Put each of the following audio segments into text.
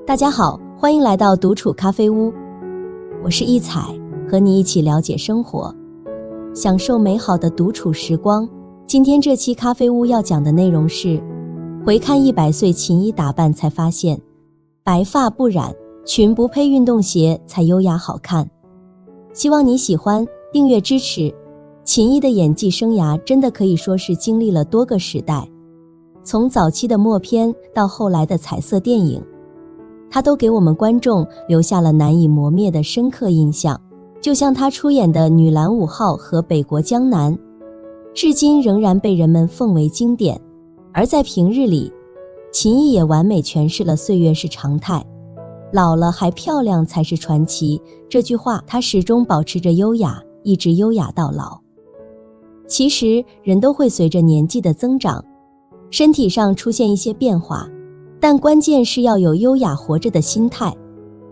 大家好，欢迎来到独处咖啡屋，我是一彩，和你一起了解生活，享受美好的独处时光。今天这期咖啡屋要讲的内容是，回看100岁秦一打扮才发现，白发不染，裙不配运动鞋才优雅好看。希望你喜欢，订阅支持。秦一的演技生涯真的可以说是经历了多个时代，从早期的默片到后来的彩色电影，他都给我们观众留下了难以磨灭的深刻印象。就像他出演的《女篮5号》和《北国江南》，至今仍然被人们奉为经典。而在平日里，秦一也完美诠释了岁月是常态，老了还漂亮才是传奇。这句话他始终保持着优雅，一直优雅到老。其实人都会随着年纪的增长，身体上出现一些变化，但关键是要有优雅活着的心态。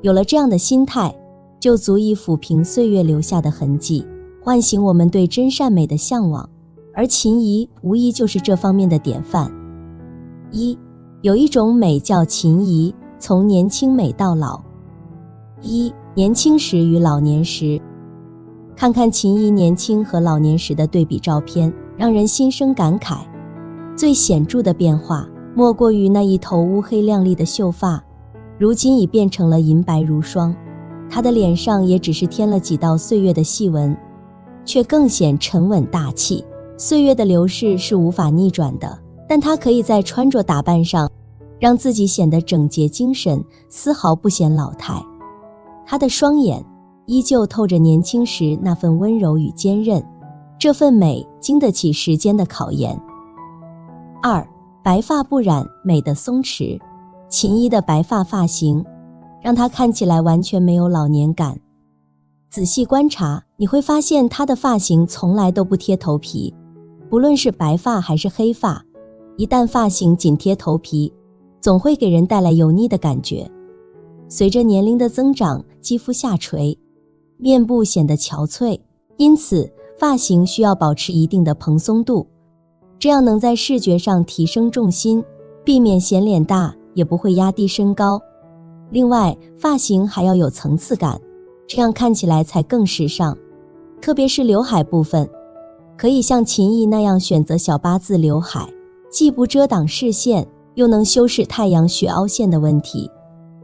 有了这样的心态，就足以抚平岁月留下的痕迹，唤醒我们对真善美的向往。而秦怡无疑就是这方面的典范。有一种美叫秦怡，从年轻美到老。年轻时与老年时。看看秦怡年轻和老年时的对比照片，让人心生感慨。最显著的变化莫过于那一头乌黑亮丽的秀发，如今已变成了银白如霜。她的脸上也只是添了几道岁月的细纹，却更显沉稳大气。岁月的流逝是无法逆转的，但她可以在穿着打扮上让自己显得整洁精神，丝毫不显老态。她的双眼依旧透着年轻时那份温柔与坚韧，这份美经得起时间的考验。白发不染，美的松弛。秦一的白发发型让她看起来完全没有老年感。仔细观察，你会发现她的发型从来都不贴头皮，不论是白发还是黑发，一旦发型紧贴头皮，总会给人带来油腻的感觉。随着年龄的增长，肌肤下垂，面部显得憔悴，因此发型需要保持一定的蓬松度，这样能在视觉上提升重心，避免显脸大，也不会压低身高。另外，发型还要有层次感，这样看起来才更时尚。特别是刘海部分，可以像秦怡那样选择小八字刘海，既不遮挡视线，又能修饰太阳穴凹陷的问题。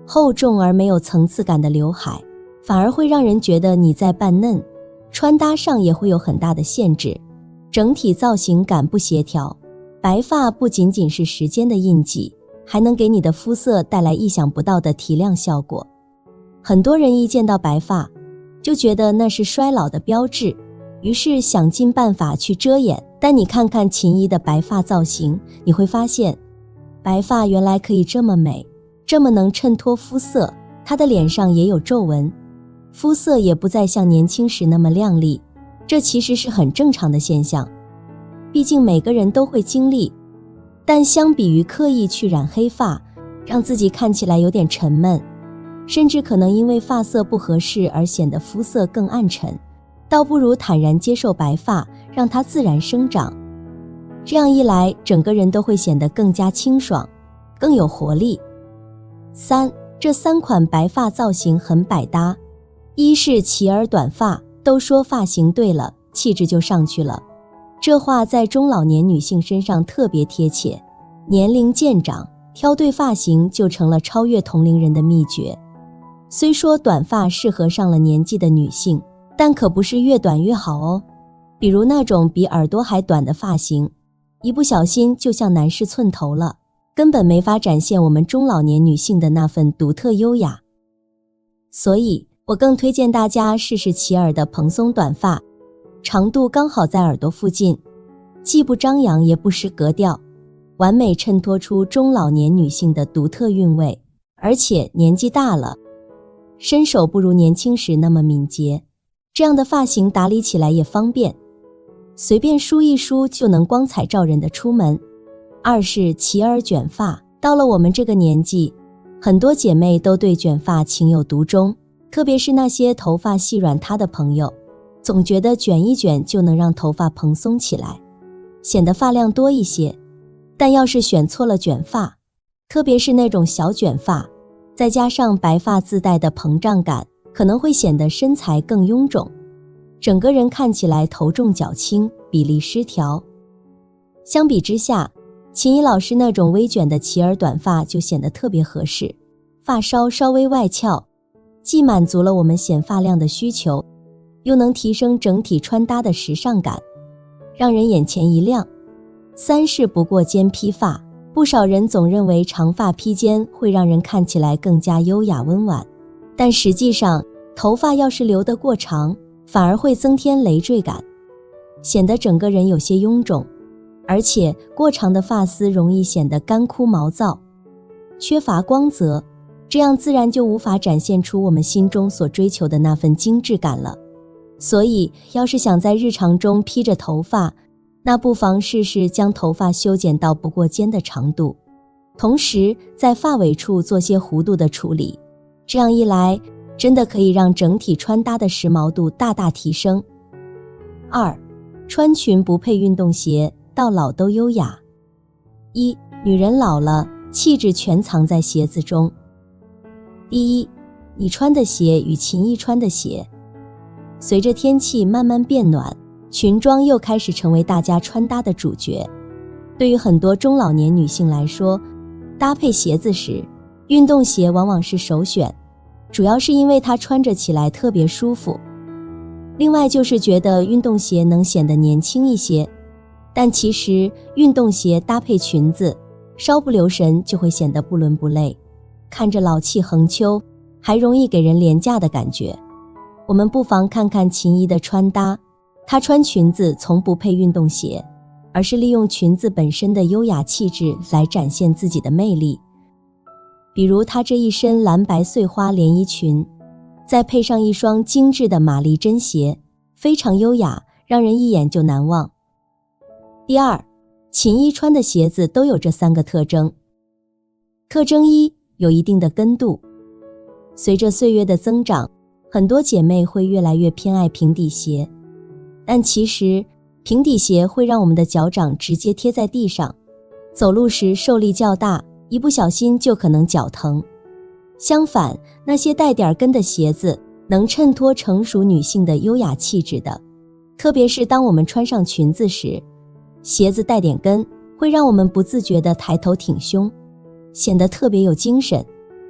厚重而没有层次感的刘海反而会让人觉得你在扮嫩，穿搭上也会有很大的限制，整体造型感不协调。白发不仅仅是时间的印记，还能给你的肤色带来意想不到的提亮效果。很多人一见到白发就觉得那是衰老的标志，于是想尽办法去遮掩。但你看看秦怡的白发造型，你会发现白发原来可以这么美，这么能衬托肤色。她的脸上也有皱纹，肤色也不再像年轻时那么亮丽，这其实是很正常的现象，毕竟每个人都会经历。但相比于刻意去染黑发，让自己看起来有点沉闷，甚至可能因为发色不合适而显得肤色更暗沉，倒不如坦然接受白发，让它自然生长。这样一来，整个人都会显得更加清爽，更有活力。这3款白发造型很百搭。是齐耳短发，都说发型对了，气质就上去了。这话在中老年女性身上特别贴切，年龄渐长，挑对发型就成了超越同龄人的秘诀。虽说短发适合上了年纪的女性，但可不是越短越好哦。比如那种比耳朵还短的发型，一不小心就像男士寸头了，根本没法展现我们中老年女性的那份独特优雅。所以我更推荐大家试试齐耳的蓬松短发，长度刚好在耳朵附近，既不张扬也不失格调，完美衬托出中老年女性的独特韵味。而且年纪大了，身手不如年轻时那么敏捷，这样的发型打理起来也方便，随便梳一梳就能光彩照人的出门。是齐耳卷发。到了我们这个年纪，很多姐妹都对卷发情有独钟，特别是那些头发细软塌的朋友，总觉得卷一卷就能让头发蓬松起来，显得发量多一些。但要是选错了卷发，特别是那种小卷发，再加上白发自带的膨胀感，可能会显得身材更臃肿，整个人看起来头重脚轻，比例失调。相比之下，秦怡老师那种微卷的齐耳短发就显得特别合适，发梢稍微外翘，既满足了我们显发量的需求，又能提升整体穿搭的时尚感，让人眼前一亮。三是不过肩披发，不少人总认为长发披肩会让人看起来更加优雅温婉，但实际上头发要是留得过长，反而会增添累赘感，显得整个人有些臃肿，而且过长的发丝容易显得干枯毛躁，缺乏光泽，这样自然就无法展现出我们心中所追求的那份精致感了。所以要是想在日常中披着头发，那不妨试试将头发修剪到不过肩的长度，同时在发尾处做些弧度的处理，这样一来真的可以让整体穿搭的时髦度大大提升。二，穿裙不配运动鞋，到老都优雅。一，女人老了，气质全藏在鞋子中。第一，你穿的鞋与秦怡穿的鞋。随着天气慢慢变暖，裙装又开始成为大家穿搭的主角。对于很多中老年女性来说，搭配鞋子时，运动鞋往往是首选，主要是因为它穿着起来特别舒服。另外就是觉得运动鞋能显得年轻一些，但其实运动鞋搭配裙子，稍不留神就会显得不伦不类，看着老气横秋，还容易给人廉价的感觉。我们不妨看看秦怡的穿搭，她穿裙子从不配运动鞋，而是利用裙子本身的优雅气质来展现自己的魅力。比如她这一身蓝白碎花连衣裙，再配上一双精致的玛丽珍鞋，非常优雅，让人一眼就难忘。第二，秦怡穿的鞋子都有这三个特征。特征一，有一定的跟度。随着岁月的增长，很多姐妹会越来越偏爱平底鞋，但其实平底鞋会让我们的脚掌直接贴在地上，走路时受力较大，一不小心就可能脚疼。相反，那些带点跟的鞋子能衬托成熟女性的优雅气质的，特别是当我们穿上裙子时，鞋子带点跟会让我们不自觉地抬头挺胸，显得特别有精神，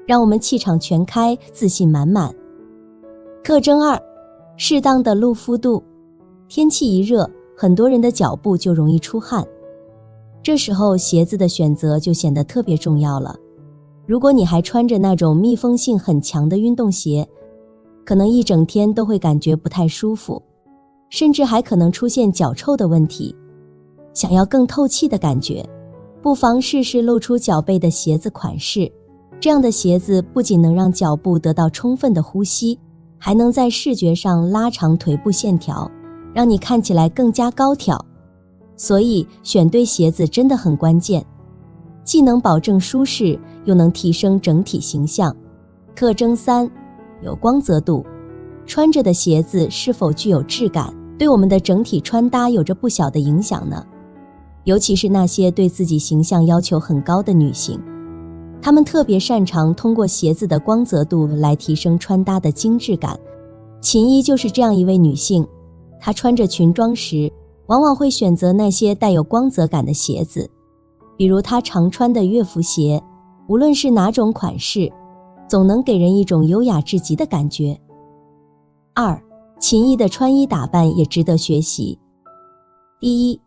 让我们气场全开，自信满满。特征二，适当的露肤度。天气一热，很多人的脚部就容易出汗，这时候鞋子的选择就显得特别重要了。如果你还穿着那种密封性很强的运动鞋，可能一整天都会感觉不太舒服，甚至还可能出现脚臭的问题。想要更透气的感觉，不妨试试露出脚背的鞋子款式，这样的鞋子不仅能让脚部得到充分的呼吸，还能在视觉上拉长腿部线条，让你看起来更加高挑。所以选对鞋子真的很关键，既能保证舒适，又能提升整体形象。特征三，有光泽度。穿着的鞋子是否具有质感，对我们的整体穿搭有着不小的影响呢？尤其是那些对自己形象要求很高的女性，她们特别擅长通过鞋子的光泽度来提升穿搭的精致感。秦怡就是这样一位女性，她穿着裙装时，往往会选择那些带有光泽感的鞋子，比如她常穿的乐福鞋，无论是哪种款式，总能给人一种优雅至极的感觉。二，秦怡的穿衣打扮也值得学习。第一，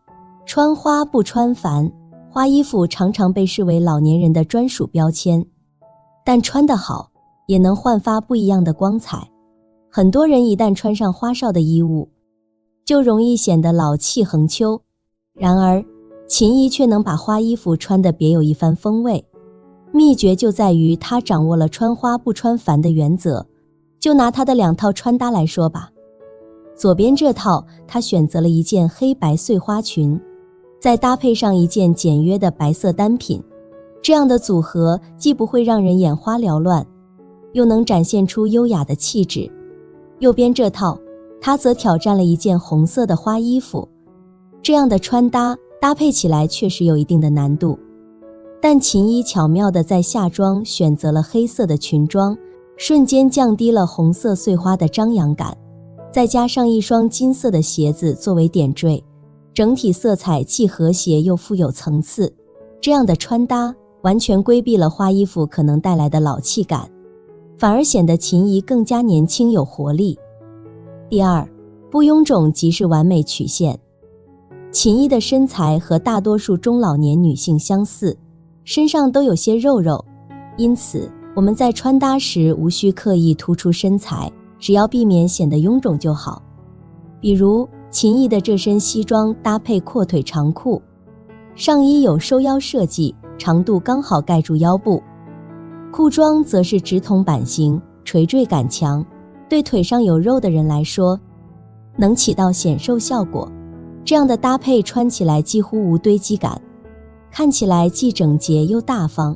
穿花不穿繁。花衣服常常被视为老年人的专属标签，但穿得好也能焕发不一样的光彩。很多人一旦穿上花哨的衣物，就容易显得老气横秋。然而，秦怡却能把花衣服穿得别有一番风味。秘诀就在于她掌握了穿花不穿繁的原则。就拿她的两套穿搭来说吧，左边这套，她选择了一件黑白碎花裙，再搭配上一件简约的白色单品，这样的组合既不会让人眼花缭乱，又能展现出优雅的气质。右边这套，她则挑战了一件红色的花衣服，这样的穿搭搭配起来确实有一定的难度，但秦一巧妙地在夏装选择了黑色的裙装，瞬间降低了红色碎花的张扬感，再加上一双金色的鞋子作为点缀，整体色彩既和谐又富有层次。这样的穿搭完全规避了花衣服可能带来的老气感，反而显得秦怡更加年轻有活力。第二，不臃肿即是完美曲线。秦怡的身材和大多数中老年女性相似，身上都有些肉肉，因此我们在穿搭时无需刻意突出身材，只要避免显得臃肿就好。比如秦怡的这身西装搭配阔腿长裤，上衣有收腰设计，长度刚好盖住腰部，裤装则是直筒版型，垂坠感强，对腿上有肉的人来说能起到显瘦效果。这样的搭配穿起来几乎无堆积感，看起来既整洁又大方。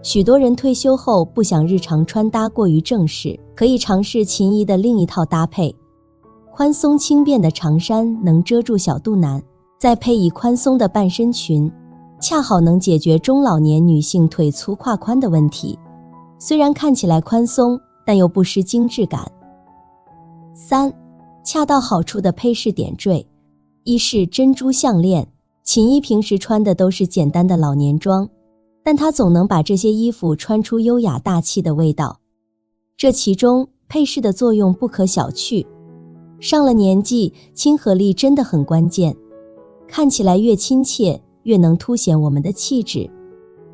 许多人退休后不想日常穿搭过于正式，可以尝试秦怡的另一套搭配。宽松轻便的长衫能遮住小肚腩，再配以宽松的半身裙，恰好能解决中老年女性腿粗胯宽的问题。虽然看起来宽松，但又不失精致感。3. 恰到好处的配饰点缀。一是珍珠项链。秦怡平时穿的都是简单的老年装，但她总能把这些衣服穿出优雅大气的味道。这其中配饰的作用不可小觑，上了年纪，亲和力真的很关键，看起来越亲切，越能凸显我们的气质。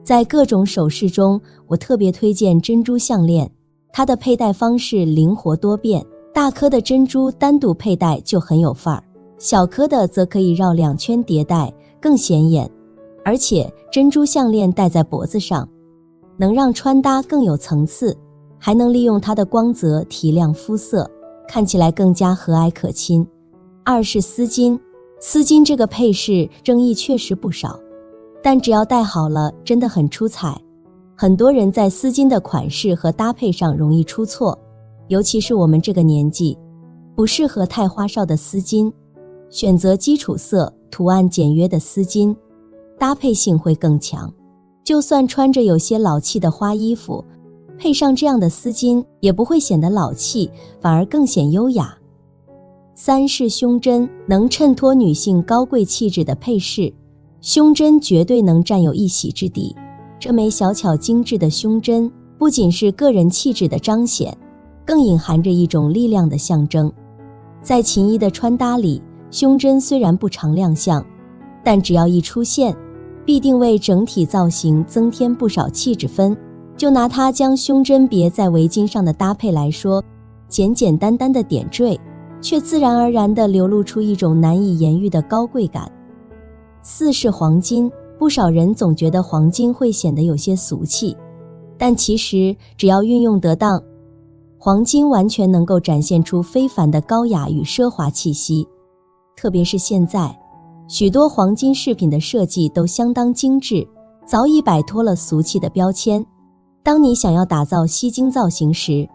在各种首饰中，我特别推荐珍珠项链，它的佩戴方式灵活多变，大颗的珍珠单独佩戴就很有范儿，小颗的则可以绕2圈叠戴，更显眼。而且珍珠项链戴在脖子上，能让穿搭更有层次，还能利用它的光泽提亮肤色，看起来更加和蔼可亲。2是丝巾。丝巾这个配饰争议确实不少，但只要戴好了，真的很出彩。很多人在丝巾的款式和搭配上容易出错，尤其是我们这个年纪，不适合太花哨的丝巾，选择基础色、图案简约的丝巾，搭配性会更强。就算穿着有些老气的花衣服，配上这样的丝巾，也不会显得老气，反而更显优雅。3是胸针。能衬托女性高贵气质的配饰，胸针绝对能占有一席之地。这枚小巧精致的胸针不仅是个人气质的彰显，更隐含着一种力量的象征。在秦怡的穿搭里，胸针虽然不常亮相，但只要一出现，必定为整体造型增添不少气质分。就拿它将胸针别在围巾上的搭配来说，简简单单的点缀，却自然而然地流露出一种难以言喻的高贵感。4是黄金。不少人总觉得黄金会显得有些俗气，但其实只要运用得当，黄金完全能够展现出非凡的高雅与奢华气息。特别是现在，许多黄金饰品的设计都相当精致，早已摆脱了俗气的标签。当你想要打造吸睛造型时，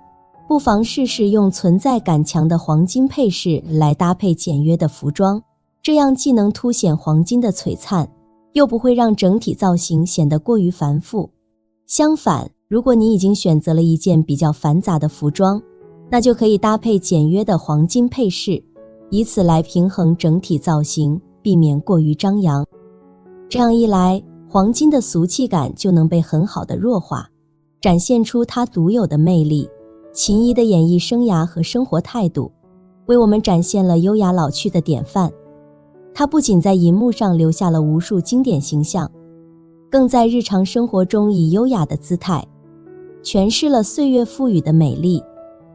不妨试试用存在感强的黄金配饰来搭配简约的服装，这样既能凸显黄金的璀璨，又不会让整体造型显得过于繁复。相反，如果你已经选择了一件比较繁杂的服装，那就可以搭配简约的黄金配饰，以此来平衡整体造型，避免过于张扬。这样一来，黄金的俗气感就能被很好的弱化，展现出它独有的魅力。秦怡的演艺生涯和生活态度，为我们展现了优雅老去的典范。她不仅在银幕上留下了无数经典形象，更在日常生活中以优雅的姿态诠释了岁月赋予的美丽。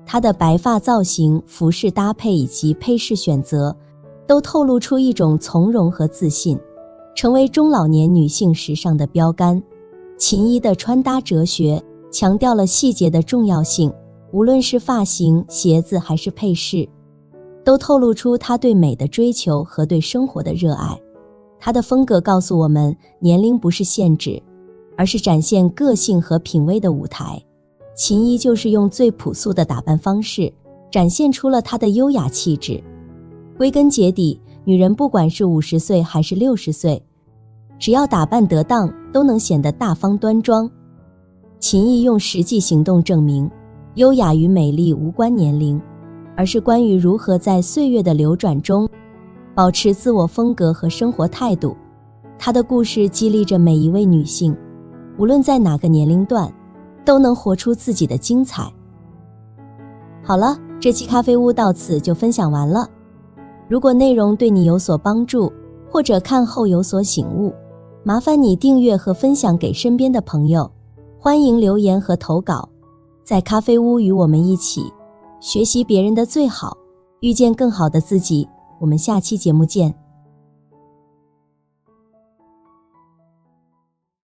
她的白发造型、服饰搭配以及配饰选择，都透露出一种从容和自信，成为中老年女性时尚的标杆。秦怡的穿搭哲学强调了细节的重要性，无论是发型、鞋子还是配饰，都透露出她对美的追求和对生活的热爱。她的风格告诉我们，年龄不是限制，而是展现个性和品味的舞台。秦怡就是用最朴素的打扮方式，展现出了她的优雅气质。归根结底，女人不管是50岁还是60岁，只要打扮得当，都能显得大方端庄。秦毅用实际行动证明，优雅与美丽无关年龄，而是关于如何在岁月的流转中保持自我风格和生活态度。他的故事激励着每一位女性，无论在哪个年龄段，都能活出自己的精彩。好了，这期咖啡屋到此就分享完了。如果内容对你有所帮助，或者看后有所醒悟，麻烦你订阅和分享给身边的朋友。欢迎留言和投稿，在咖啡屋与我们一起学习别人的最好，遇见更好的自己。我们下期节目见。